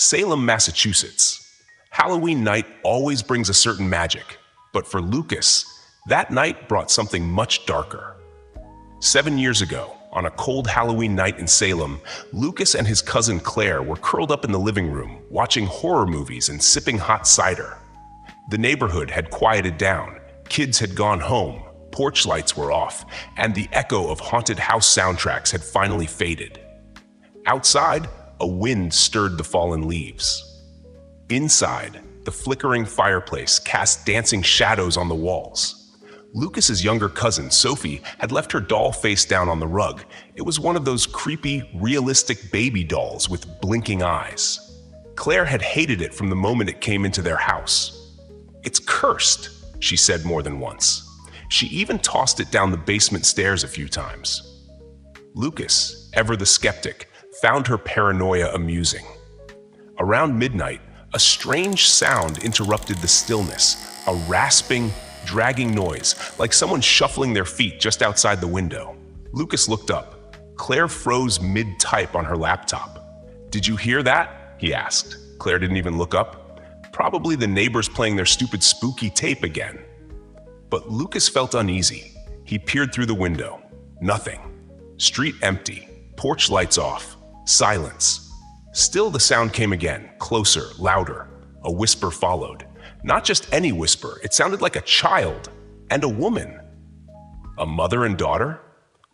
Salem, Massachusetts. Halloween night always brings a certain magic, but for Lucas, that night brought something much darker. 7 years ago, on a cold Halloween night in Salem, Lucas and his cousin Claire were curled up in the living room, watching horror movies and sipping hot cider. The neighborhood had quieted down, kids had gone home, porch lights were off, and the echo of haunted house soundtracks had finally faded. Outside, a wind stirred the fallen leaves. Inside, the flickering fireplace cast dancing shadows on the walls. Lucas's younger cousin, Sophie, had left her doll face down on the rug. It was one of those creepy, realistic baby dolls with blinking eyes. Claire had hated it from the moment it came into their house. "It's cursed," she said more than once. She even tossed it down the basement stairs a few times. Lucas, ever the skeptic, found her paranoia amusing. Around midnight, a strange sound interrupted the stillness, a rasping, dragging noise, like someone shuffling their feet just outside the window. Lucas looked up. Claire froze mid-type on her laptop. "Did you hear that?" he asked. Claire didn't even look up. Probably the neighbors playing their stupid spooky tape again. But Lucas felt uneasy. He peered through the window. Nothing. Street empty. Porch lights off. Silence. Still the sound came again, closer, louder. A whisper followed. Not just any whisper, it sounded like a child and a woman. A mother and daughter?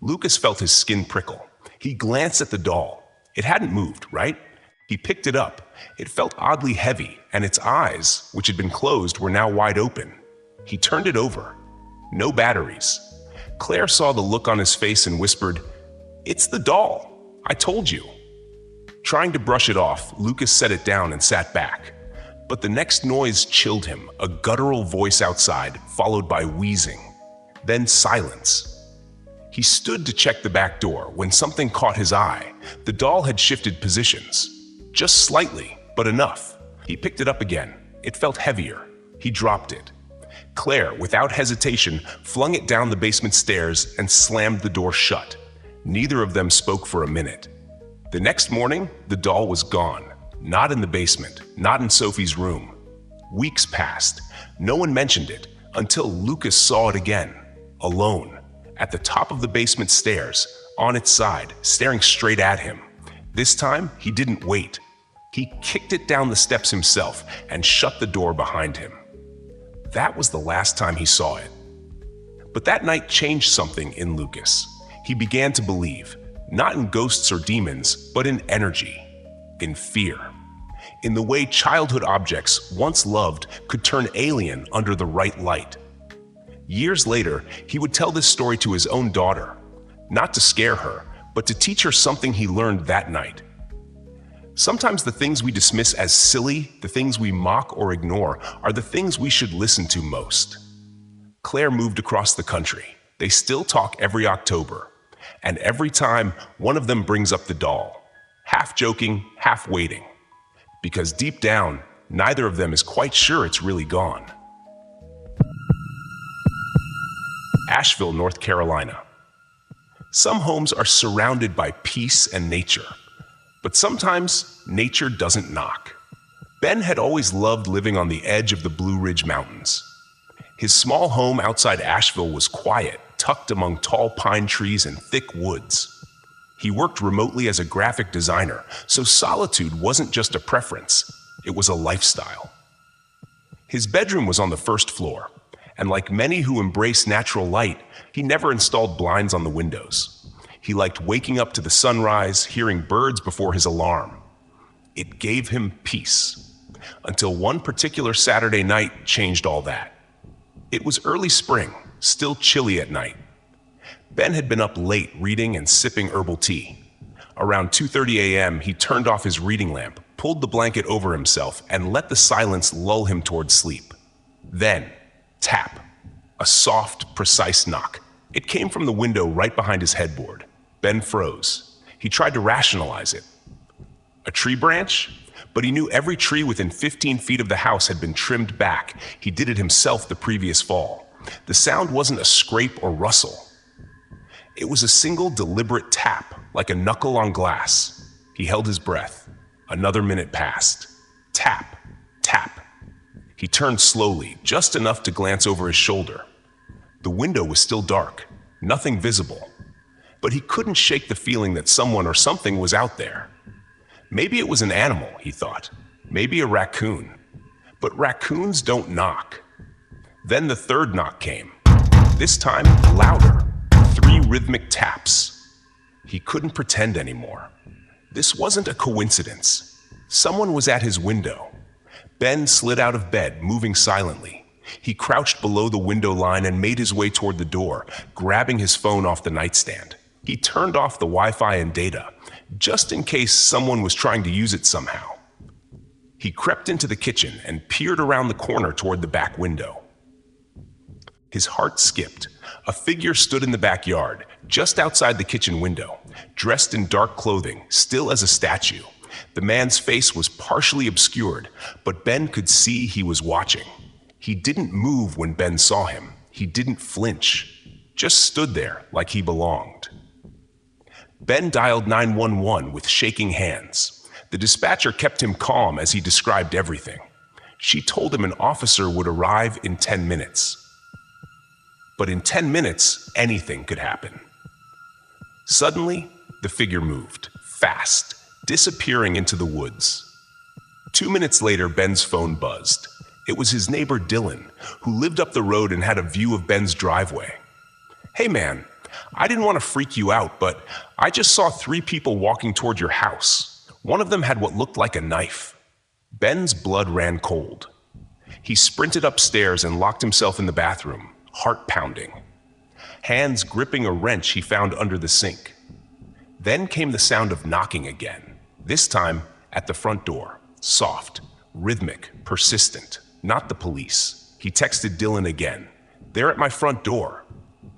Lucas felt his skin prickle. He glanced at the doll. It hadn't moved, right? He picked it up. It felt oddly heavy, and its eyes, which had been closed, were now wide open. He turned it over. No batteries. Claire saw the look on his face and whispered, "It's the doll. I told you." Trying to brush it off, Lucas set it down and sat back. But the next noise chilled him, a guttural voice outside, followed by wheezing. Then silence. He stood to check the back door when something caught his eye. The doll had shifted positions. Just slightly, but enough. He picked it up again. It felt heavier. He dropped it. Claire, without hesitation, flung it down the basement stairs and slammed the door shut. Neither of them spoke for a minute. The next morning, the doll was gone. Not in the basement, not in Sophie's room. Weeks passed. No one mentioned it until Lucas saw it again, alone, at the top of the basement stairs, on its side, staring straight at him. This time, he didn't wait. He kicked it down the steps himself and shut the door behind him. That was the last time he saw it. But that night changed something in Lucas. He began to believe, not in ghosts or demons, but in energy, in fear, in the way childhood objects once loved could turn alien under the right light. Years later, he would tell this story to his own daughter, not to scare her, but to teach her something he learned that night. Sometimes the things we dismiss as silly, the things we mock or ignore, are the things we should listen to most. Claire moved across the country. They still talk every October. And every time, one of them brings up the doll, half joking, half waiting. Because deep down, neither of them is quite sure it's really gone. Asheville, North Carolina. Some homes are surrounded by peace and nature. But sometimes, nature doesn't knock. Ben had always loved living on the edge of the Blue Ridge Mountains. His small home outside Asheville was quiet, tucked among tall pine trees and thick woods. He worked remotely as a graphic designer, so solitude wasn't just a preference, it was a lifestyle. His bedroom was on the first floor, and like many who embrace natural light, he never installed blinds on the windows. He liked waking up to the sunrise, hearing birds before his alarm. It gave him peace, until one particular Saturday night changed all that. It was early spring, still chilly at night. Ben had been up late reading and sipping herbal tea. Around 2:30 a.m., he turned off his reading lamp, pulled the blanket over himself, and let the silence lull him toward sleep. Then, tap. A soft, precise knock. It came from the window right behind his headboard. Ben froze. He tried to rationalize it. A tree branch? But he knew every tree within 15 feet of the house had been trimmed back. He did it himself the previous fall. The sound wasn't a scrape or rustle. It was a single deliberate tap, like a knuckle on glass. He held his breath. Another minute passed. Tap, tap. He turned slowly, just enough to glance over his shoulder. The window was still dark, nothing visible, but he couldn't shake the feeling that someone or something was out there. Maybe it was an animal, he thought. Maybe a raccoon. But raccoons don't knock. Then the third knock came. This time, louder. 3 rhythmic taps. He couldn't pretend anymore. This wasn't a coincidence. Someone was at his window. Ben slid out of bed, moving silently. He crouched below the window line and made his way toward the door, grabbing his phone off the nightstand. He turned off the Wi-Fi and data, just in case someone was trying to use it somehow. He crept into the kitchen and peered around the corner toward the back window. His heart skipped. A figure stood in the backyard, just outside the kitchen window, dressed in dark clothing, still as a statue. The man's face was partially obscured, but Ben could see he was watching. He didn't move when Ben saw him. He didn't flinch, just stood there like he belonged. Ben dialed 911 with shaking hands. The dispatcher kept him calm as he described everything. She told him an officer would arrive in 10 minutes. But in 10 minutes, anything could happen. Suddenly, the figure moved, fast, disappearing into the woods. 2 minutes later, Ben's phone buzzed. It was his neighbor Dylan, who lived up the road and had a view of Ben's driveway. "Hey man, I didn't want to freak you out, but I just saw 3 people walking toward your house. One of them had what looked like a knife." Ben's blood ran cold. He sprinted upstairs and locked himself in the bathroom, heart pounding, hands gripping a wrench he found under the sink. Then came the sound of knocking again, this time at the front door, soft, rhythmic, persistent, not the police. He texted Dylan again. "They're at my front door."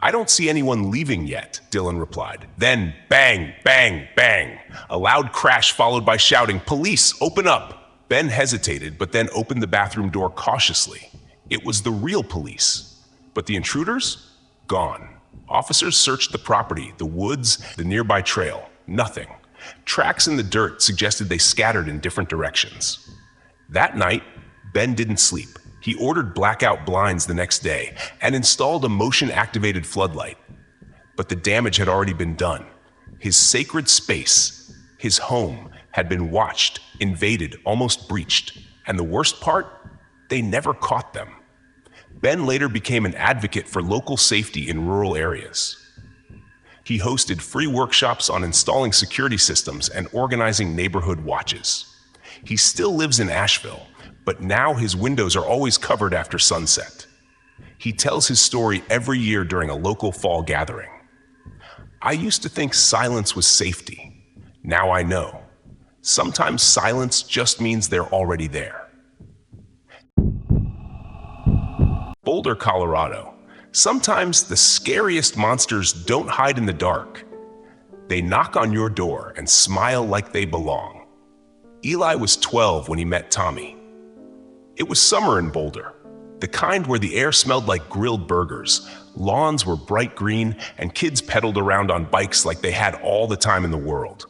"I don't see anyone leaving yet," Dylan replied. Then bang, bang, bang. A loud crash followed by shouting, "Police, open up!" Ben hesitated, but then opened the bathroom door cautiously. It was the real police. But the intruders? Gone. Officers searched the property, the woods, the nearby trail. Nothing. Tracks in the dirt suggested they scattered in different directions. That night, Ben didn't sleep. He ordered blackout blinds the next day and installed a motion-activated floodlight. But the damage had already been done. His sacred space, his home, had been watched, invaded, almost breached. And the worst part? They never caught them. Ben later became an advocate for local safety in rural areas. He hosted free workshops on installing security systems and organizing neighborhood watches. He still lives in Asheville, but now his windows are always covered after sunset. He tells his story every year during a local fall gathering. "I used to think silence was safety. Now I know. Sometimes silence just means they're already there." Boulder, Colorado. Sometimes the scariest monsters don't hide in the dark. They knock on your door and smile like they belong. Eli was 12 when he met Tommy. It was summer in Boulder, the kind where the air smelled like grilled burgers, lawns were bright green, and kids pedaled around on bikes like they had all the time in the world.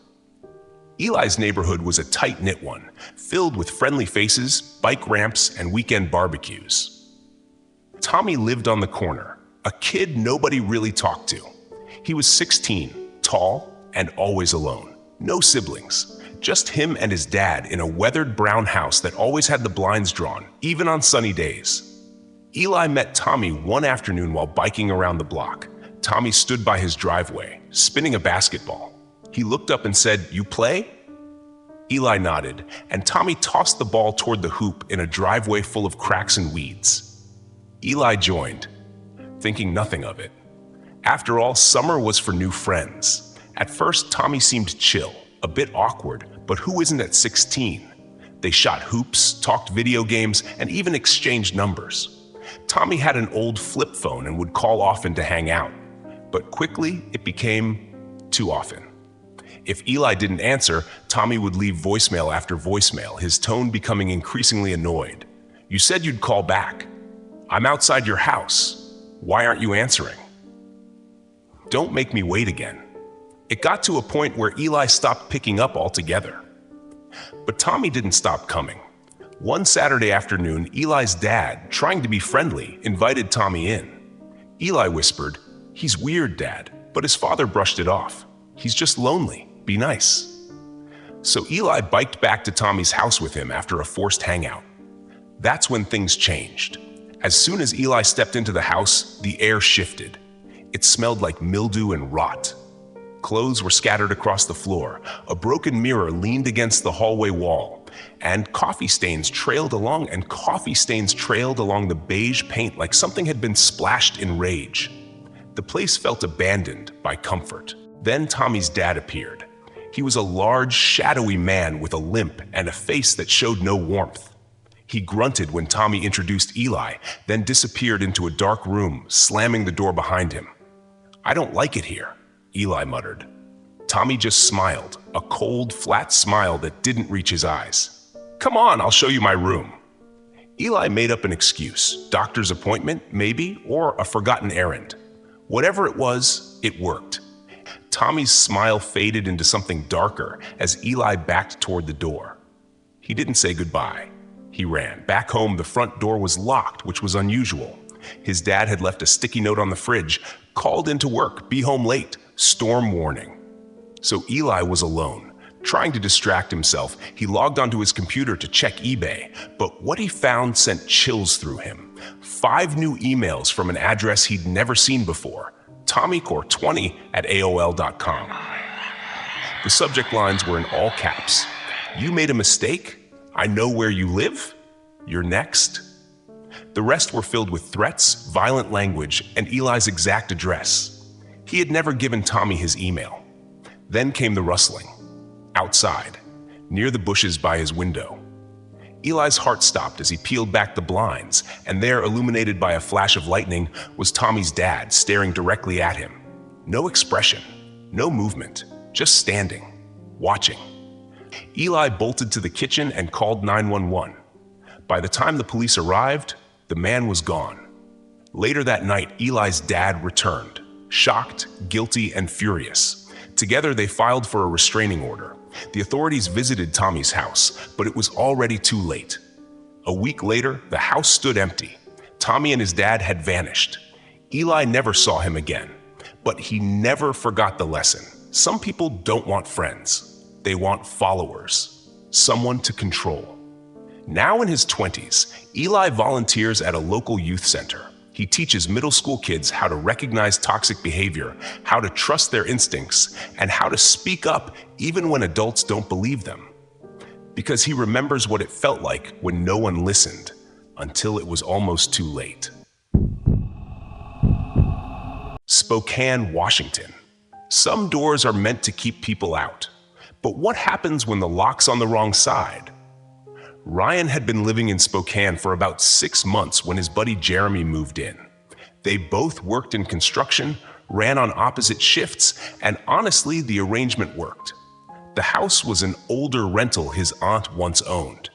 Eli's neighborhood was a tight-knit one, filled with friendly faces, bike ramps, and weekend barbecues. Tommy lived on the corner, a kid nobody really talked to. He was 16, tall, and always alone. No siblings, just him and his dad in a weathered brown house that always had the blinds drawn, even on sunny days. Eli met Tommy one afternoon while biking around the block. Tommy stood by his driveway, spinning a basketball. He looked up and said, "You play?" Eli nodded, and Tommy tossed the ball toward the hoop in a driveway full of cracks and weeds. Eli joined, thinking nothing of it. After all, summer was for new friends. At first, Tommy seemed chill, a bit awkward, but who isn't at 16? They shot hoops, talked video games, and even exchanged numbers. Tommy had an old flip phone and would call often to hang out, but quickly it became too often. If Eli didn't answer, Tommy would leave voicemail after voicemail, his tone becoming increasingly annoyed. "You said you'd call back. I'm outside your house. Why aren't you answering? Don't make me wait again." It got to a point where Eli stopped picking up altogether. But Tommy didn't stop coming. One Saturday afternoon, Eli's dad, trying to be friendly, invited Tommy in. Eli whispered, "He's weird, Dad," but his father brushed it off. "He's just lonely. Be nice." So Eli biked back to Tommy's house with him after a forced hangout. That's when things changed. As soon as Eli stepped into the house, the air shifted. It smelled like mildew and rot. Clothes were scattered across the floor, a broken mirror leaned against the hallway wall, and coffee stains trailed along the beige paint like something had been splashed in rage. The place felt abandoned by comfort. Then Tommy's dad appeared. He was a large, shadowy man with a limp and a face that showed no warmth. He grunted when Tommy introduced Eli, then disappeared into a dark room, slamming the door behind him. "I don't like it here," Eli muttered. Tommy just smiled, a cold, flat smile that didn't reach his eyes. "Come on, I'll show you my room." Eli made up an excuse, doctor's appointment, maybe, or a forgotten errand. Whatever it was, it worked. Tommy's smile faded into something darker as Eli backed toward the door. He didn't say goodbye. He ran. Back home, the front door was locked, which was unusual. His dad had left a sticky note on the fridge, "Called into work, be home late, storm warning." So Eli was alone. Trying to distract himself, he logged onto his computer to check eBay, but what he found sent chills through him. 5 new emails from an address he'd never seen before, tommycore20@aol.com. The subject lines were in all caps. "You made a mistake? I know where you live? You're next." The rest were filled with threats, violent language, and Eli's exact address. He had never given Tommy his email. Then came the rustling. Outside, near the bushes by his window. Eli's heart stopped as he peeled back the blinds, and there, illuminated by a flash of lightning, was Tommy's dad staring directly at him. No expression, no movement, just standing, watching. Eli bolted to the kitchen and called 911. By the time the police arrived, the man was gone. Later that night, Eli's dad returned, shocked, guilty, and furious. Together, they filed for a restraining order. The authorities visited Tommy's house, but it was already too late. A week later, the house stood empty. Tommy and his dad had vanished. Eli never saw him again, but he never forgot the lesson. Some people don't want friends. They want followers, someone to control. Now in his 20s, Eli volunteers at a local youth center. He teaches middle school kids how to recognize toxic behavior, how to trust their instincts, and how to speak up even when adults don't believe them. Because he remembers what it felt like when no one listened, until it was almost too late. Spokane, Washington. Some doors are meant to keep people out. But what happens when the lock's on the wrong side? Ryan had been living in Spokane for about 6 months when his buddy Jeremy moved in. They both worked in construction, ran on opposite shifts, and honestly, the arrangement worked. The house was an older rental his aunt once owned.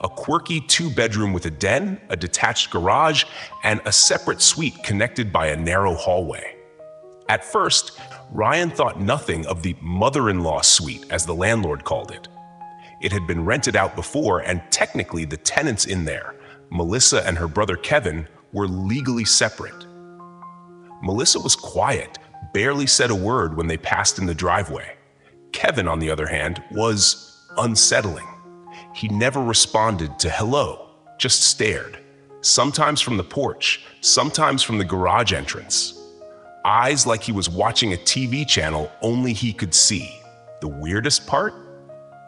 A quirky 2-bedroom with a den, a detached garage, and a separate suite connected by a narrow hallway. At first, Ryan thought nothing of the mother-in-law suite, as the landlord called it. It had been rented out before, and technically the tenants in there, Melissa and her brother Kevin, were legally separate. Melissa was quiet, barely said a word when they passed in the driveway. Kevin, on the other hand, was unsettling. He never responded to hello, just stared, sometimes from the porch, sometimes from the garage entrance. Eyes like he was watching a TV channel only he could see. The weirdest part?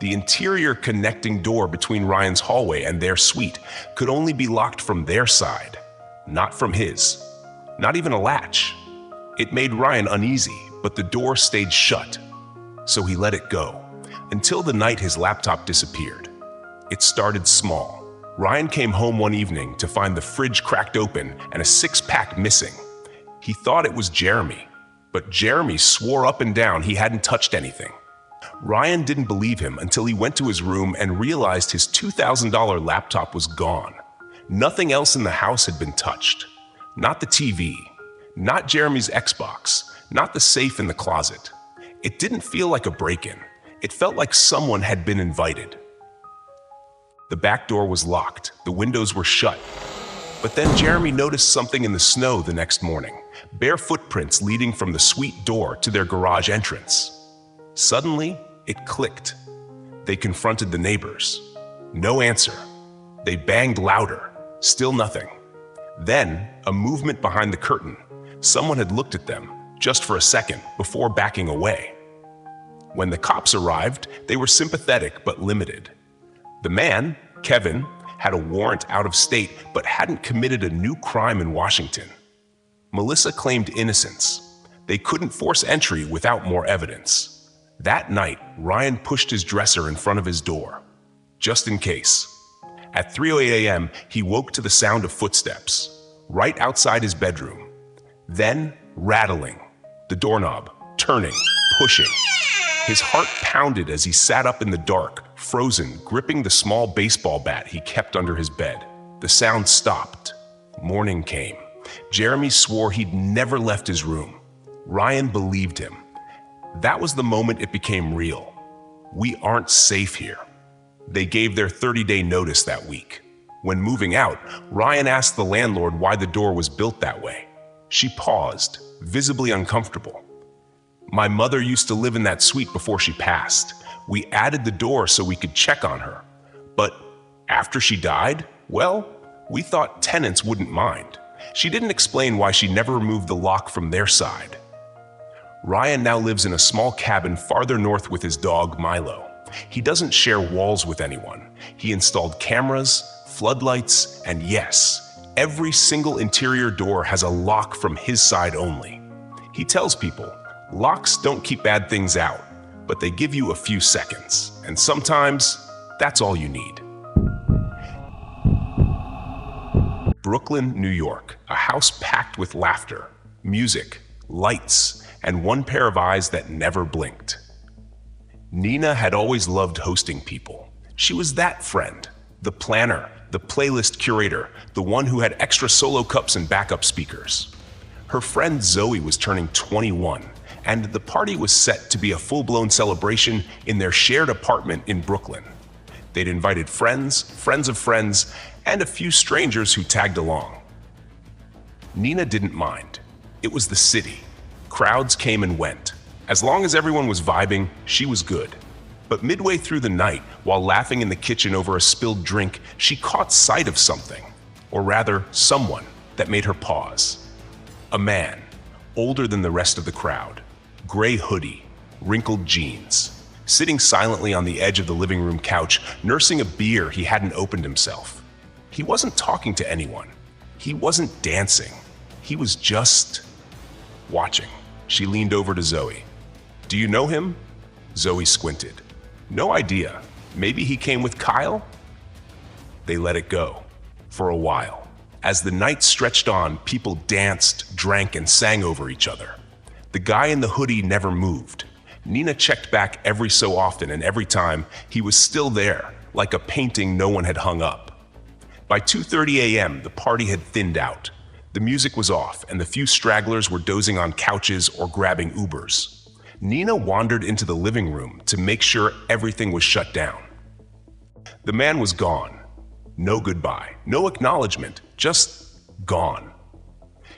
The interior connecting door between Ryan's hallway and their suite could only be locked from their side, not from his. Not even a latch. It made Ryan uneasy, but the door stayed shut. So he let it go, until the night his laptop disappeared. It started small. Ryan came home one evening to find the fridge cracked open and a 6-pack missing. He thought it was Jeremy, but Jeremy swore up and down he hadn't touched anything. Ryan didn't believe him until he went to his room and realized his $2,000 laptop was gone. Nothing else in the house had been touched. Not the TV, not Jeremy's Xbox, not the safe in the closet. It didn't feel like a break-in. It felt like someone had been invited. The back door was locked, the windows were shut. But then Jeremy noticed something in the snow the next morning, bare footprints leading from the suite door to their garage entrance. Suddenly, it clicked. They confronted the neighbors. No answer. They banged louder. Still nothing. Then, a movement behind the curtain. Someone had looked at them, just for a second, before backing away. When the cops arrived, they were sympathetic but limited. The man, Kevin, had a warrant out of state but hadn't committed a new crime in Washington. Melissa claimed innocence. They couldn't force entry without more evidence. That night, Ryan pushed his dresser in front of his door, just in case. At 3:08 a.m., he woke to the sound of footsteps, right outside his bedroom. Then, rattling, the doorknob, turning, pushing. His heart pounded as he sat up in the dark, frozen, gripping the small baseball bat he kept under his bed. The sound stopped. Morning came. Jeremy swore he'd never left his room. Ryan believed him. That was the moment it became real. We aren't safe here. They gave their 30-day notice that week. When moving out, Ryan asked the landlord why the door was built that way. She paused, visibly uncomfortable. My mother used to live in that suite before she passed. We added the door so we could check on her. But after she died, well, we thought tenants wouldn't mind. She didn't explain why she never removed the lock from their side. Ryan now lives in a small cabin farther north with his dog, Milo. He doesn't share walls with anyone. He installed cameras, floodlights, and yes, every single interior door has a lock from his side only. He tells people, locks don't keep bad things out, but they give you a few seconds, and sometimes that's all you need. Brooklyn, New York, a house packed with laughter, music, lights, and one pair of eyes that never blinked. Nina had always loved hosting people. She was that friend, the planner, the playlist curator, the one who had extra solo cups and backup speakers. Her friend Zoe was turning 21, and the party was set to be a full-blown celebration in their shared apartment in Brooklyn. They'd invited friends, friends of friends, and a few strangers who tagged along. Nina didn't mind. It was the city. Crowds came and went. As long as everyone was vibing, she was good. But midway through the night, while laughing in the kitchen over a spilled drink, she caught sight of something, or rather, someone, that made her pause. A man, older than the rest of the crowd, gray hoodie, wrinkled jeans, sitting silently on the edge of the living room couch, nursing a beer he hadn't opened himself. He wasn't talking to anyone. He wasn't dancing. He was just watching. She leaned over to Zoe. Do you know him? Zoe squinted. No idea. Maybe he came with Kyle? They let it go. For a while. As the night stretched on, people danced, drank, and sang over each other. The guy in the hoodie never moved. Nina checked back every so often, and every time, he was still there, like a painting no one had hung up. By 2:30 a.m., the party had thinned out. The music was off, and the few stragglers were dozing on couches or grabbing Ubers. Nina wandered into the living room to make sure everything was shut down. The man was gone. No goodbye, no acknowledgement, just gone.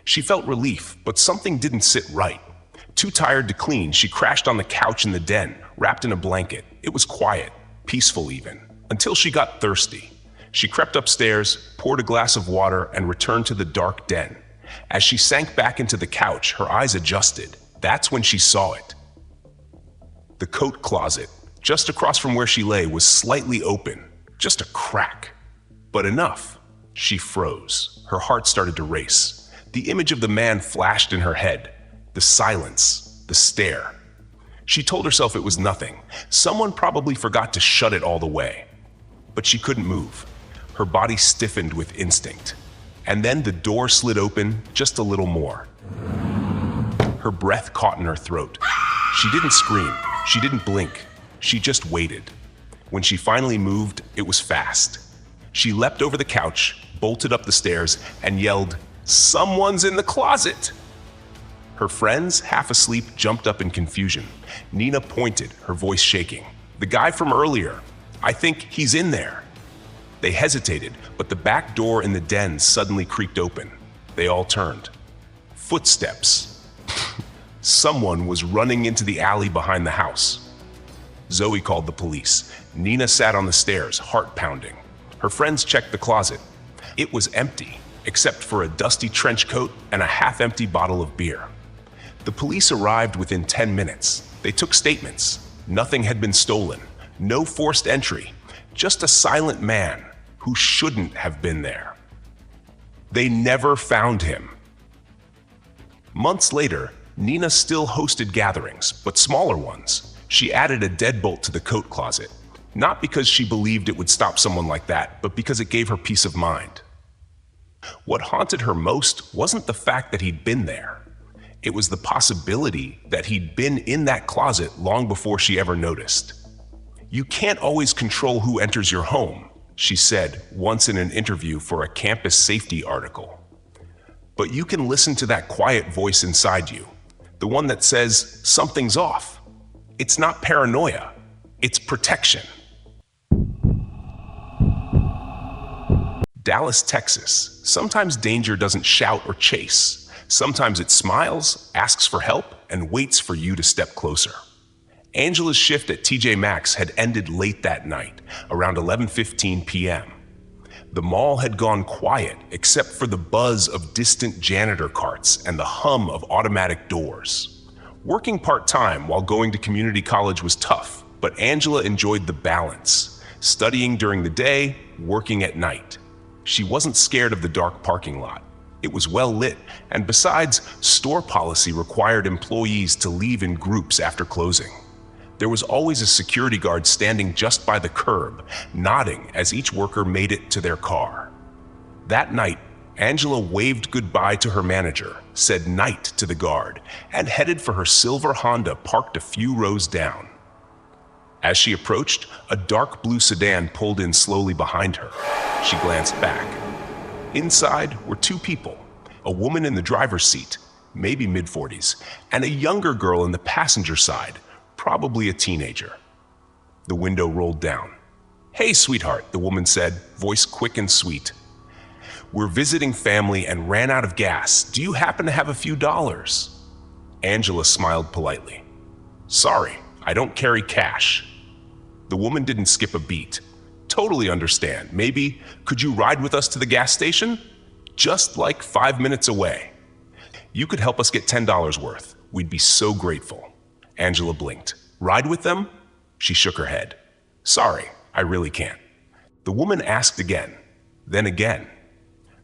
She felt relief, but something didn't sit right. Too tired to clean, she crashed on the couch in the den, wrapped in a blanket. It was quiet, peaceful even, until she got thirsty. She crept upstairs, poured a glass of water, and returned to the dark den. As she sank back into the couch, her eyes adjusted. That's when she saw it. The coat closet, just across from where she lay, was slightly open, just a crack. But enough. She froze. Her heart started to race. The image of the man flashed in her head. The silence, the stare. She told herself it was nothing. Someone probably forgot to shut it all the way. But she couldn't move. Her body stiffened with instinct. And then the door slid open just a little more. Her breath caught in her throat. She didn't scream. She didn't blink. She just waited. When she finally moved, it was fast. She leapt over the couch, bolted up the stairs, and yelled, "Someone's in the closet!" Her friends, half asleep, jumped up in confusion. Nina pointed, her voice shaking. "The guy from earlier. I think he's in there." They hesitated, but the back door in the den suddenly creaked open. They all turned. Footsteps. Someone was running into the alley behind the house. Zoe called the police. Nina sat on the stairs, heart pounding. Her friends checked the closet. It was empty, except for a dusty trench coat and a half-empty bottle of beer. The police arrived within 10 minutes. They took statements. Nothing had been stolen. No forced entry. Just a silent man who shouldn't have been there. They never found him. Months later, Nina still hosted gatherings, but smaller ones. She added a deadbolt to the coat closet, not because she believed it would stop someone like that, but because it gave her peace of mind. What haunted her most wasn't the fact that he'd been there. It was the possibility that he'd been in that closet long before she ever noticed. "You can't always control who enters your home," she said once in an interview for a campus safety article. "But you can listen to that quiet voice inside you, the one that says something's off. It's not paranoia, it's protection." Dallas, Texas. Sometimes danger doesn't shout or chase. Sometimes it smiles, asks for help, and waits for you to step closer. Angela's shift at TJ Maxx had ended late that night, around 11:15 p.m. The mall had gone quiet except for the buzz of distant janitor carts and the hum of automatic doors. Working part-time while going to community college was tough, but Angela enjoyed the balance, studying during the day, working at night. She wasn't scared of the dark parking lot. It was well lit, and besides, store policy required employees to leave in groups after closing. There was always a security guard standing just by the curb, nodding as each worker made it to their car. That night, Angela waved goodbye to her manager, said night to the guard, and headed for her silver Honda parked a few rows down. As she approached, a dark blue sedan pulled in slowly behind her. She glanced back. Inside were two people, a woman in the driver's seat, maybe mid-40s, and a younger girl in the passenger side, probably a teenager. The window rolled down. "Hey, sweetheart," the woman said, voice quick and sweet. "We're visiting family and ran out of gas. Do you happen to have a few dollars?" Angela smiled politely. "Sorry, I don't carry cash." The woman didn't skip a beat. "Totally understand. Maybe, could you ride with us to the gas station? Just like 5 minutes away. You could help us get $10 worth. We'd be so grateful." Angela blinked. "Ride with them?" She shook her head. "Sorry, I really can't." The woman asked again, then again.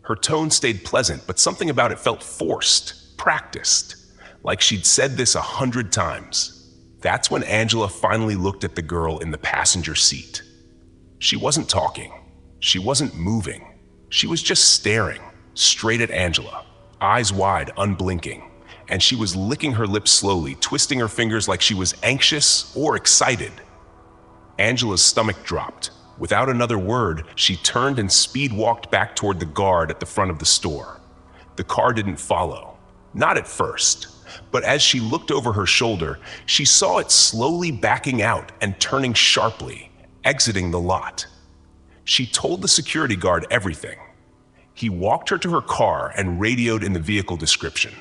Her tone stayed pleasant, but something about it felt forced, practiced, like she'd said this 100 times. That's when Angela finally looked at the girl in the passenger seat. She wasn't talking. She wasn't moving. She was just staring straight at Angela, eyes wide, unblinking. And she was licking her lips slowly, twisting her fingers like she was anxious or excited. Angela's stomach dropped. Without another word, she turned and speed-walked back toward the guard at the front of the store. The car didn't follow. Not at first. But as she looked over her shoulder, she saw it slowly backing out and turning sharply, exiting the lot. She told the security guard everything. He walked her to her car and radioed in the vehicle description.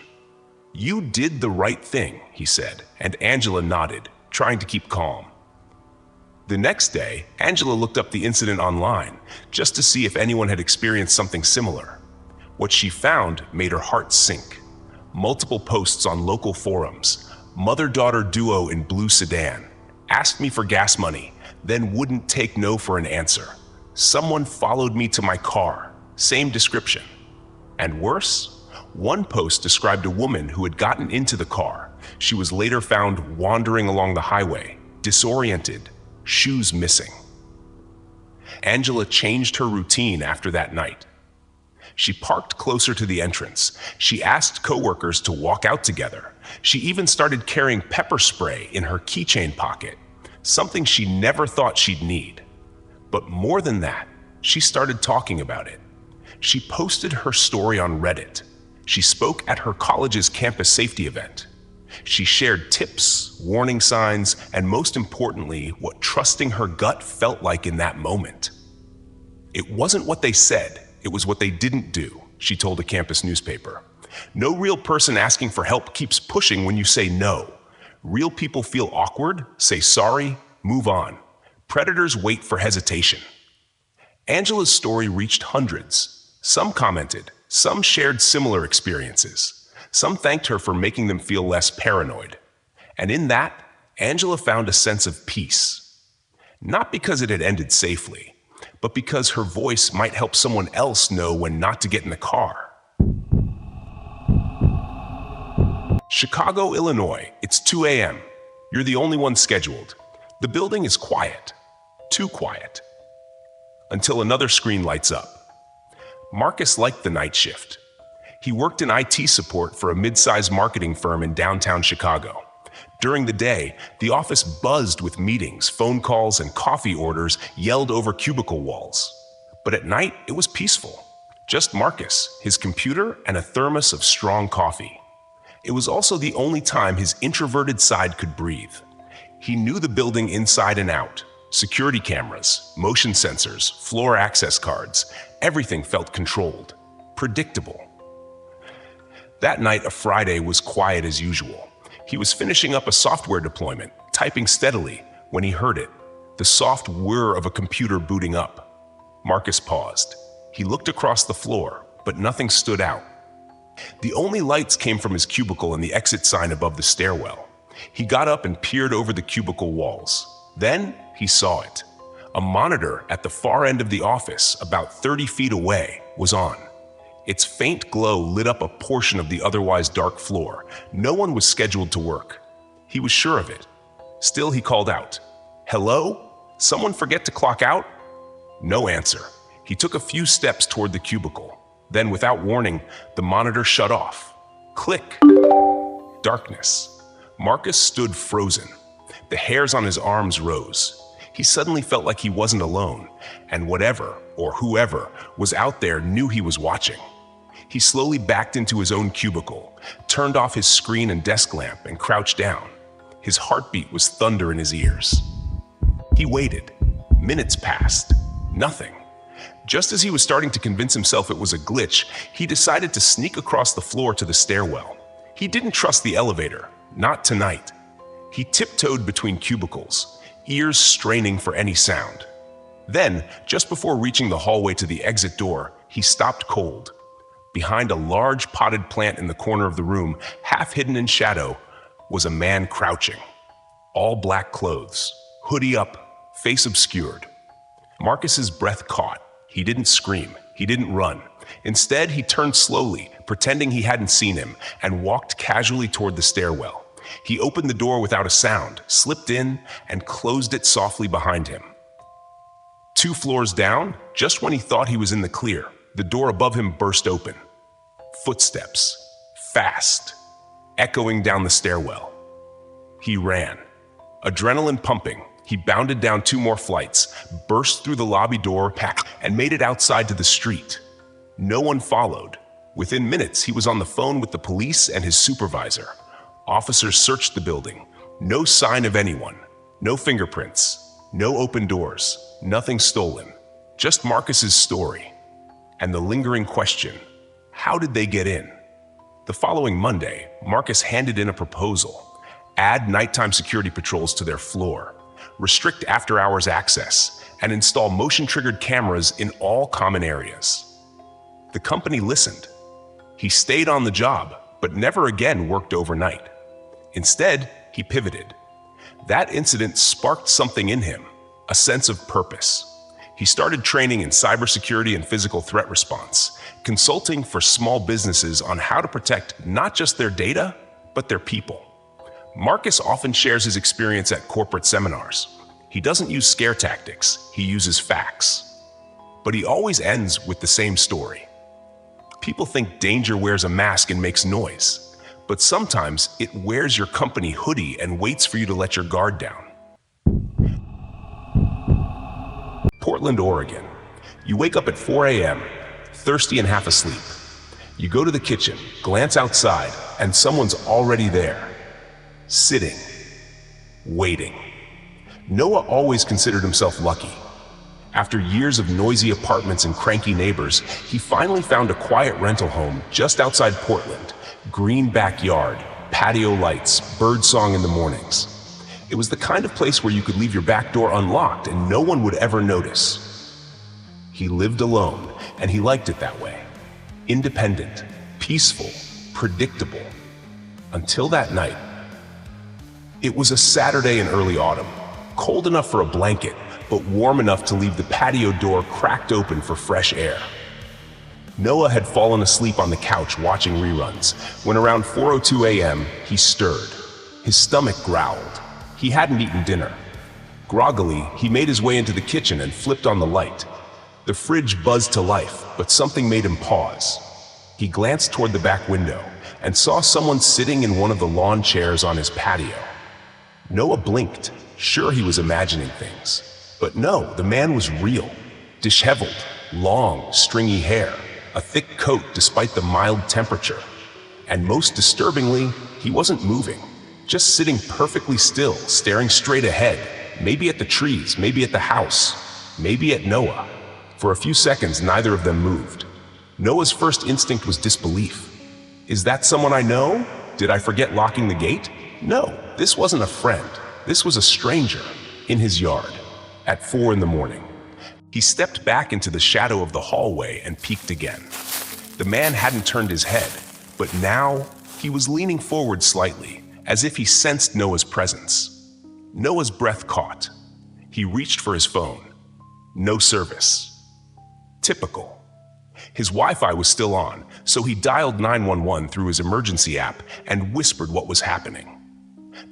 "You did the right thing," he said, and Angela nodded, trying to keep calm. The next day, Angela looked up the incident online, just to see if anyone had experienced something similar. What she found made her heart sink. Multiple posts on local forums, mother-daughter duo in blue sedan, asked me for gas money, then wouldn't take no for an answer. Someone followed me to my car, same description. And worse, one post described a woman who had gotten into the car. She was later found wandering along the highway, disoriented, shoes missing. Angela changed her routine after that night. She parked closer to the entrance. She asked coworkers to walk out together. She even started carrying pepper spray in her keychain pocket, something she never thought she'd need. But more than that, she started talking about it. She posted her story on Reddit. She spoke at her college's campus safety event. She shared tips, warning signs, and most importantly, what trusting her gut felt like in that moment. It wasn't what they said, it was what they didn't do, she told a campus newspaper. No real person asking for help keeps pushing when you say no. Real people feel awkward, say sorry, move on. Predators wait for hesitation. Angela's story reached hundreds. Some commented, some shared similar experiences. Some thanked her for making them feel less paranoid. And in that, Angela found a sense of peace. Not because it had ended safely, but because her voice might help someone else know when not to get in the car. Chicago, Illinois, it's 2 a.m. You're the only one scheduled. The building is quiet, too quiet. Until another screen lights up. Marcus liked the night shift. He worked in IT support for a mid-sized marketing firm in downtown Chicago. During the day, the office buzzed with meetings, phone calls, and coffee orders yelled over cubicle walls. But at night, it was peaceful. Just Marcus, his computer, and a thermos of strong coffee. It was also the only time his introverted side could breathe. He knew the building inside and out. Security cameras, motion sensors, floor access cards. Everything felt controlled, predictable. That night, a Friday, was quiet as usual. He was finishing up a software deployment, typing steadily, when he heard it, the soft whir of a computer booting up. Marcus paused. He looked across the floor, but nothing stood out. The only lights came from his cubicle and the exit sign above the stairwell. He got up and peered over the cubicle walls. Then he saw it. A monitor at the far end of the office, about 30 feet away, was on. Its faint glow lit up a portion of the otherwise dark floor. No one was scheduled to work. He was sure of it. Still, he called out, "Hello? Someone forget to clock out?" No answer. He took a few steps toward the cubicle. Then, without warning, the monitor shut off. Click. Darkness. Marcus stood frozen. The hairs on his arms rose. He suddenly felt like he wasn't alone, and whatever, or whoever, was out there knew he was watching. He slowly backed into his own cubicle, turned off his screen and desk lamp, and crouched down. His heartbeat was thunder in his ears. He waited. Minutes passed. Nothing. Just as he was starting to convince himself it was a glitch, he decided to sneak across the floor to the stairwell. He didn't trust the elevator. Not tonight. He tiptoed between cubicles, ears straining for any sound. Then, just before reaching the hallway to the exit door, he stopped cold. Behind a large potted plant in the corner of the room, half hidden in shadow, was a man crouching. All black clothes, hoodie up, face obscured. Marcus's breath caught. He didn't scream. He didn't run. Instead, he turned slowly, pretending he hadn't seen him, and walked casually toward the stairwell. He opened the door without a sound, slipped in, and closed it softly behind him. 2 floors down, just when he thought he was in the clear, the door above him burst open. Footsteps, fast, echoing down the stairwell. He ran. Adrenaline pumping, he bounded down 2 more flights, burst through the lobby door, and made it outside to the street. No one followed. Within minutes, he was on the phone with the police and his supervisor. Officers searched the building. No sign of anyone. No fingerprints. No open doors. Nothing stolen. Just Marcus's story. And the lingering question, how did they get in? The following Monday, Marcus handed in a proposal. Add nighttime security patrols to their floor. Restrict after-hours access. And install motion-triggered cameras in all common areas. The company listened. He stayed on the job, but never again worked overnight. Instead, he pivoted. That incident sparked something in him, a sense of purpose. He started training in cybersecurity and physical threat response, consulting for small businesses on how to protect not just their data, but their people. Marcus often shares his experience at corporate seminars. He doesn't use scare tactics, he uses facts. But he always ends with the same story. People think danger wears a mask and makes noise. But sometimes it wears your company hoodie and waits for you to let your guard down. Portland, Oregon. You wake up at 4 a.m., thirsty and half asleep. You go to the kitchen, glance outside, and someone's already there. Sitting. Waiting. Noah always considered himself lucky. After years of noisy apartments and cranky neighbors, he finally found a quiet rental home just outside Portland. Green backyard, patio lights, birdsong in the mornings. It was the kind of place where you could leave your back door unlocked and no one would ever notice. He lived alone, and he liked it that way. Independent, peaceful, predictable. Until that night. It was a Saturday in early autumn, cold enough for a blanket, but warm enough to leave the patio door cracked open for fresh air. Noah had fallen asleep on the couch watching reruns, when around 4:02 a.m. he stirred. His stomach growled. He hadn't eaten dinner. Groggily, he made his way into the kitchen and flipped on the light. The fridge buzzed to life, but something made him pause. He glanced toward the back window and saw someone sitting in one of the lawn chairs on his patio. Noah blinked, sure he was imagining things. But no, the man was real. Disheveled, long, stringy hair, a thick coat despite the mild temperature. And most disturbingly, he wasn't moving, just sitting perfectly still, staring straight ahead, maybe at the trees, maybe at the house, maybe at Noah. For a few seconds, neither of them moved. Noah's first instinct was disbelief. Is that someone I know? Did I forget locking the gate? No, this wasn't a friend. This was a stranger in his yard at 4 a.m. He stepped back into the shadow of the hallway and peeked again. The man hadn't turned his head, but now he was leaning forward slightly, as if he sensed Noah's presence. Noah's breath caught. He reached for his phone. No service. Typical. His Wi-Fi was still on, so he dialed 911 through his emergency app and whispered what was happening.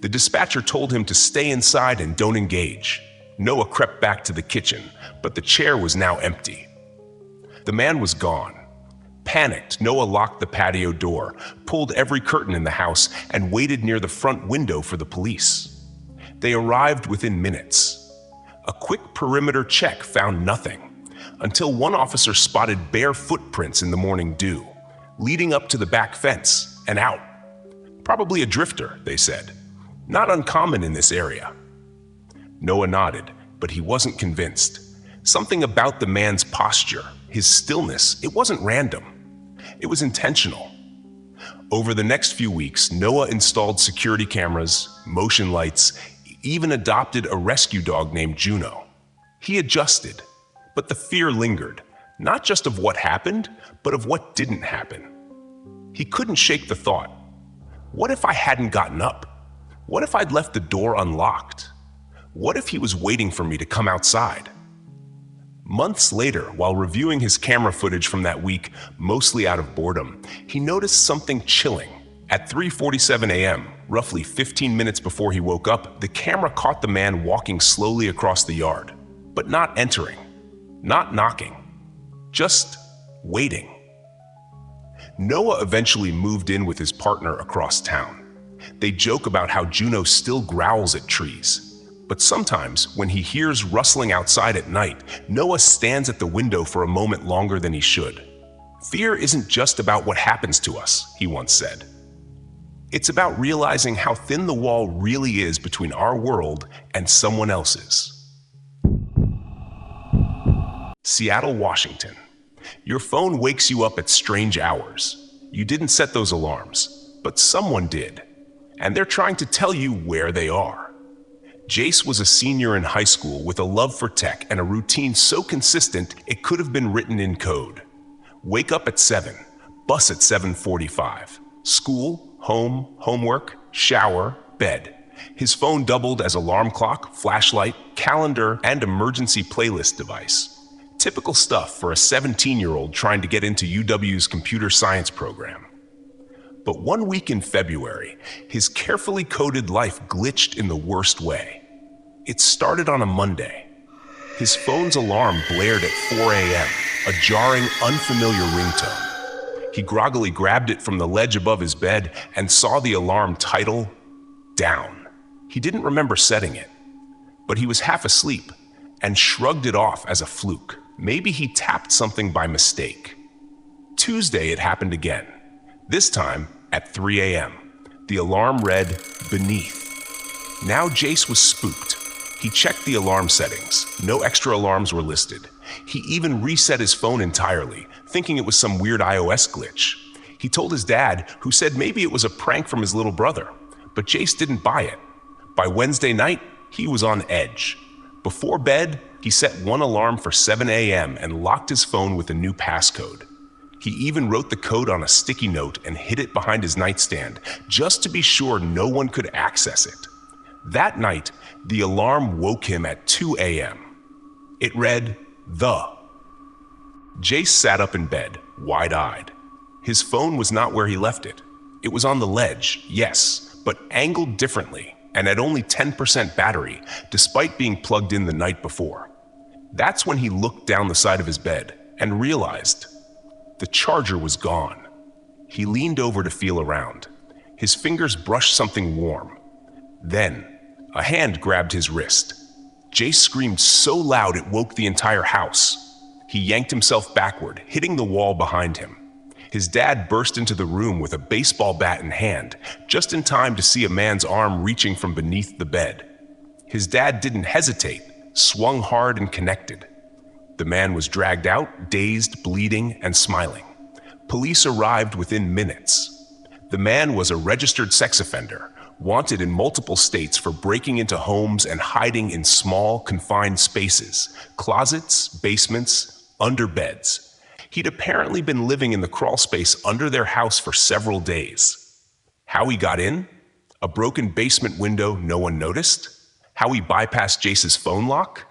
The dispatcher told him to stay inside and don't engage. Noah crept back to the kitchen, but the chair was now empty. The man was gone. Panicked, Noah locked the patio door, pulled every curtain in the house, and waited near the front window for the police. They arrived within minutes. A quick perimeter check found nothing, until one officer spotted bare footprints in the morning dew, leading up to the back fence and out. Probably a drifter, they said. Not uncommon in this area. Noah nodded, but he wasn't convinced. Something about the man's posture, his stillness, it wasn't random. It was intentional. Over the next few weeks, Noah installed security cameras, motion lights, even adopted a rescue dog named Juno. He adjusted, but the fear lingered, not just of what happened, but of what didn't happen. He couldn't shake the thought, what if I hadn't gotten up? What if I'd left the door unlocked? What if he was waiting for me to come outside? Months later, while reviewing his camera footage from that week, mostly out of boredom, he noticed something chilling. At 3:47 a.m., roughly 15 minutes before he woke up, the camera caught the man walking slowly across the yard, but not entering, not knocking, just waiting. Noah eventually moved in with his partner across town. They joke about how Juno still growls at trees. But sometimes, when he hears rustling outside at night, Noah stands at the window for a moment longer than he should. Fear isn't just about what happens to us, he once said. It's about realizing how thin the wall really is between our world and someone else's. Seattle, Washington. Your phone wakes you up at strange hours. You didn't set those alarms, but someone did. And they're trying to tell you where they are. Jace was a senior in high school with a love for tech and a routine so consistent it could have been written in code. Wake up at 7, bus at 7:45. School, home, homework, shower, bed. His phone doubled as alarm clock, flashlight, calendar, and emergency playlist device. Typical stuff for a 17-year-old trying to get into UW's computer science program. But one week in February, his carefully coded life glitched in the worst way. It started on a Monday. His phone's alarm blared at 4 a.m., a jarring, unfamiliar ringtone. He groggily grabbed it from the ledge above his bed and saw the alarm title, Down. He didn't remember setting it, but he was half asleep and shrugged it off as a fluke. Maybe he tapped something by mistake. Tuesday, it happened again. This time, at 3 a.m., the alarm read, Beneath. Now Jace was spooked. He checked the alarm settings. No extra alarms were listed. He even reset his phone entirely, thinking it was some weird iOS glitch. He told his dad, who said maybe it was a prank from his little brother. But Jace didn't buy it. By Wednesday night, he was on edge. Before bed, he set one alarm for 7 a.m. and locked his phone with a new passcode. He even wrote the code on a sticky note and hid it behind his nightstand, just to be sure no one could access it. That night, the alarm woke him at 2 a.m. It read, "The." Jace sat up in bed, wide-eyed. His phone was not where he left it. It was on the ledge, yes, but angled differently and at only 10% battery, despite being plugged in the night before. That's when he looked down the side of his bed and realized the charger was gone. He leaned over to feel around. His fingers brushed something warm. Then, a hand grabbed his wrist. Jace screamed so loud it woke the entire house. He yanked himself backward, hitting the wall behind him. His dad burst into the room with a baseball bat in hand, just in time to see a man's arm reaching from beneath the bed. His dad didn't hesitate, swung hard and connected. The man was dragged out, dazed, bleeding, and smiling. Police arrived within minutes. The man was a registered sex offender, wanted in multiple states for breaking into homes and hiding in small, confined spaces, closets, basements, under beds. He'd apparently been living in the crawl space under their house for several days. How he got in? A broken basement window no one noticed? How he bypassed Jace's phone lock?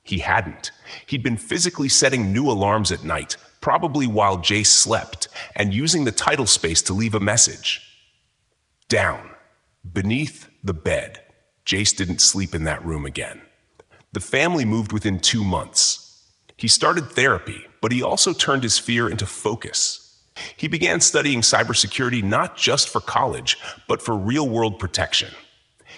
He hadn't. He'd been physically setting new alarms at night, probably while Jace slept, and using the title space to leave a message. Down, beneath the bed. Jace didn't sleep in that room again. The family moved within 2 months. He started therapy, but he also turned his fear into focus. He began studying cybersecurity not just for college, but for real-world protection.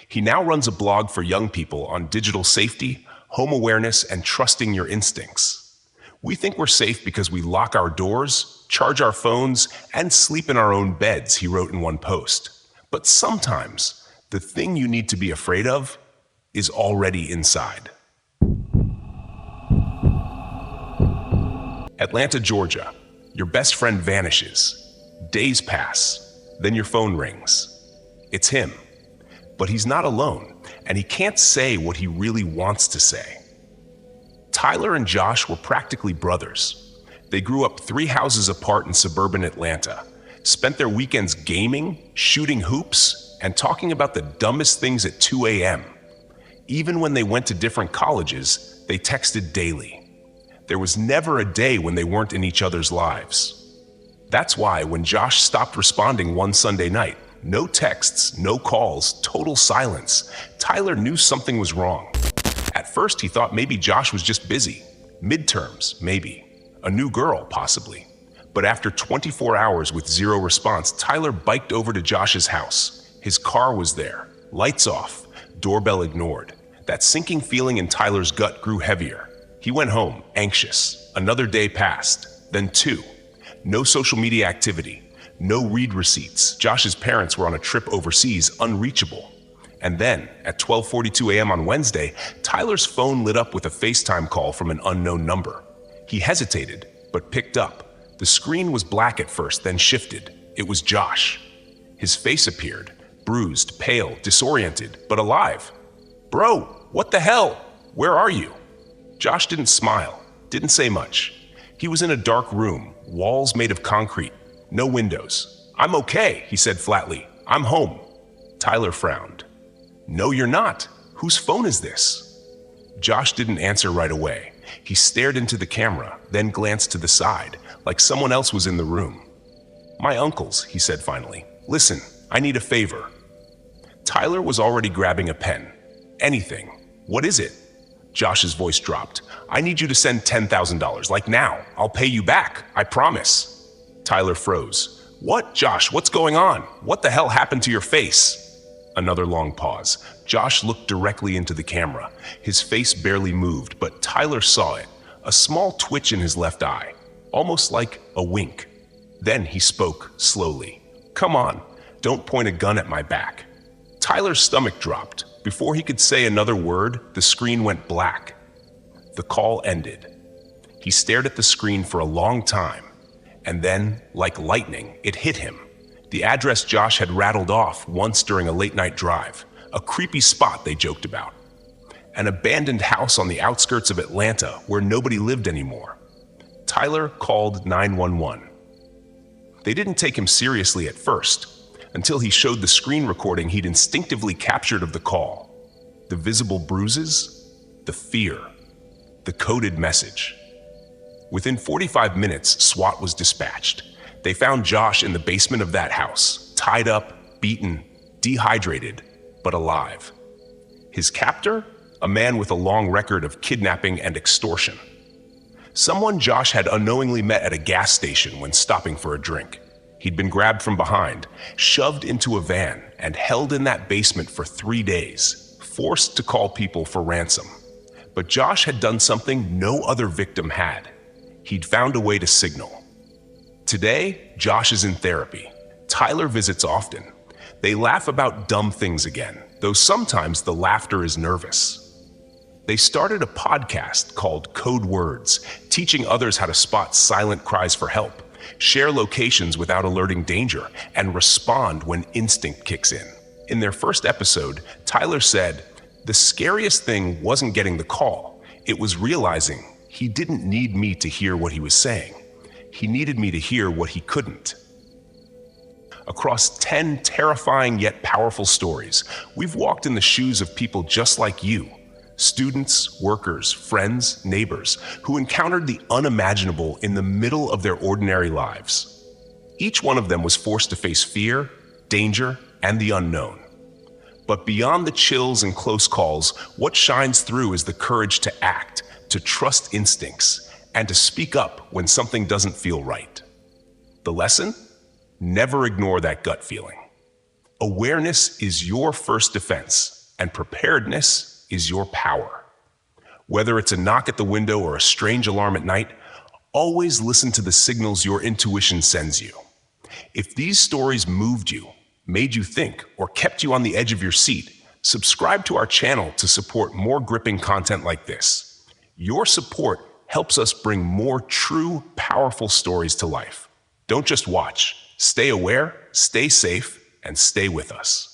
He now runs a blog for young people on digital safety, home awareness, and trusting your instincts. We think we're safe because we lock our doors, charge our phones, and sleep in our own beds, he wrote in one post. But sometimes, the thing you need to be afraid of is already inside. Atlanta, Georgia. Your best friend vanishes. Days pass. Then your phone rings. It's him. But he's not alone, and he can't say what he really wants to say. Tyler and Josh were practically brothers. They grew up 3 houses apart in suburban Atlanta, spent their weekends gaming, shooting hoops, and talking about the dumbest things at 2 a.m. Even when they went to different colleges, they texted daily. There was never a day when they weren't in each other's lives. That's why when Josh stopped responding one Sunday night, no texts, no calls, total silence, Tyler knew something was wrong. At first, he thought maybe Josh was just busy. Midterms, maybe. A new girl, possibly. But after 24 hours with 0 response, Tyler biked over to Josh's house. His car was there, lights off, doorbell ignored. That sinking feeling in Tyler's gut grew heavier. He went home, anxious. Another day passed, then 2. No social media activity, no read receipts. Josh's parents were on a trip overseas, unreachable. And then, at 12:42 a.m. on Wednesday, Tyler's phone lit up with a FaceTime call from an unknown number. He hesitated, but picked up. The screen was black at first, then shifted. It was Josh. His face appeared, bruised, pale, disoriented, but alive. "Bro, what the hell? Where are you?" Josh didn't smile, didn't say much. He was in a dark room, walls made of concrete, no windows. "I'm okay," he said flatly. "I'm home." Tyler frowned. "No, you're not. Whose phone is this?" Josh didn't answer right away. He stared into the camera, then glanced to the side, like someone else was in the room. "My uncle's," he said finally. "Listen, I need a favor." Tyler was already grabbing a pen. "Anything. What is it?" Josh's voice dropped. "I need you to send $10,000, like now. I'll pay you back, I promise." Tyler froze. "What, Josh? What's going on? What the hell happened to your face?" Another long pause. Josh looked directly into the camera. His face barely moved, but Tyler saw it. A small twitch in his left eye, almost like a wink. Then he spoke slowly. "Come on, don't point a gun at my back." Tyler's stomach dropped. Before he could say another word, the screen went black. The call ended. He stared at the screen for a long time, and then, like lightning, it hit him. The address Josh had rattled off once during a late-night drive, a creepy spot they joked about. An abandoned house on the outskirts of Atlanta where nobody lived anymore. Tyler called 911. They didn't take him seriously at first, until he showed the screen recording he'd instinctively captured of the call. The visible bruises, the fear, the coded message. Within 45 minutes, SWAT was dispatched. They found Josh in the basement of that house, tied up, beaten, dehydrated, but alive. His captor? A man with a long record of kidnapping and extortion. Someone Josh had unknowingly met at a gas station when stopping for a drink. He'd been grabbed from behind, shoved into a van, and held in that basement for 3 days, forced to call people for ransom. But Josh had done something no other victim had. He'd found a way to signal. Today, Josh is in therapy. Tyler visits often. They laugh about dumb things again, though sometimes the laughter is nervous. They started a podcast called Code Words, teaching others how to spot silent cries for help, share locations without alerting danger, and respond when instinct kicks in. In their first episode, Tyler said, "The scariest thing wasn't getting the call. It was realizing he didn't need me to hear what he was saying. He needed me to hear what he couldn't." Across 10 terrifying yet powerful stories, we've walked in the shoes of people just like you. Students, workers, friends, neighbors, who encountered the unimaginable in the middle of their ordinary lives. Each one of them was forced to face fear, danger, and the unknown. But beyond the chills and close calls, what shines through is the courage to act, to trust instincts, and to speak up when something doesn't feel right. The lesson? Never ignore that gut feeling. Awareness is your first defense, and preparedness is your power. Whether it's a knock at the window or a strange alarm at night, always listen to the signals your intuition sends you. If these stories moved you, made you think, or kept you on the edge of your seat, subscribe to our channel to support more gripping content like this. Your support helps us bring more true, powerful stories to life. Don't just watch. Stay aware, stay safe, and stay with us.